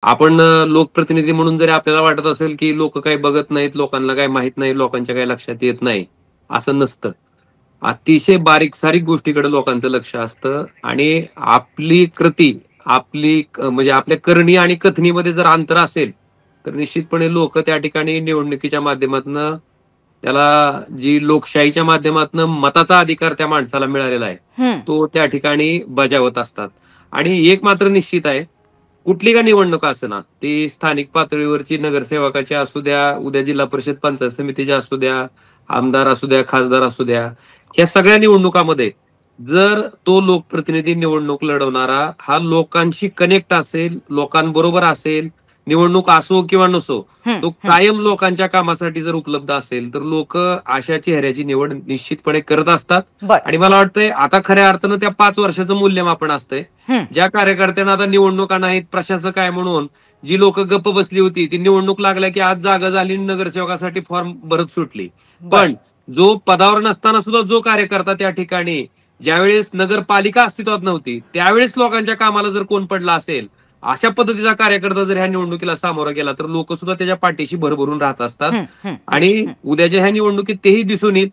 आपण लोकप्रतिनिधी म्हणून जरी आपल्याला वाटत असेल, की लोक काही बघत नाहीत, लोकांना काही माहित नाही, लोकांच्या काही लक्षात येत नाही, असं नसतं. अतिशय बारीक-सारीक गोष्टीकडे लोकांचं लक्ष असतं आणि आपली कृती, म्हणजे आपल्या करणी आणि कथनीमध्ये जर अंतर असेल, तर निश्चितपणे लोकं त्या ठिकाणी निवडणुकीच्या माध्यमातनं त्याला जी लोकशाहीच्या माध्यमातनं मताचा अधिकार त्या माणसाला मिळालेला आहे, हं. तो त्या ठिकाणी बजावत असतात. आणि एक मात्र निश्चित आहे, कुठली का निवडणूक असेना, ती स्थानिक पातळीवरची नगरसेवकाची असू द्या, उद्या जिल्हा परिषद पंचायत समितीच्या असू द्या, आमदार असू द्या, खासदार असू द्या, ह्या सगळ्या निवडणुकामध्ये जर तो लोकप्रतिनिधी निवडणूक लढवणारा हा लोकांशी कनेक्ट असेल, लोकांबरोबर असेल, निवडणूक असो किंवा नसो, हं, तो हं. कायम लोकांच्या कामासाठी जर उपलब्ध असेल, तर लोकं अशा चेहऱ्याची निवड निश्चितपणे करत असतात. बरं. आणि मला वाटतंय आता खऱ्या अर्थानं त्या 5 वर्षाचं मूल्यमापन असतंय. हं. ज्या कार्यकर्त्यांना आता निवडणुका नाहीत, प्रशासक आहे म्हणून जी लोकं गप्प बसली होती, ती निवडणूक लागल्या की आज जागा झाली आणि नगरसेवकासाठी फॉर्म भरत सुटली. बरं. पण जो पदावर नसताना सुद्धा जो कार्यकर्ता त्या ठिकाणी ज्यावेळेस नगरपालिका अस्तित्वात नव्हती, त्यावेळेस लोकांच्या कामाला जर कोण पडला असेल, अशा पद्धतीचा कार्यकर्ता जर ह्या निवडणुकीला सामोरा गेला, तर लोकं सुद्धा त्याच्या पाठीशी भरभरून राहत असतात. हं, हं, हं, आणि हं. उद्याच्या ह्या निवडणुकीत तेही दिसून येईल,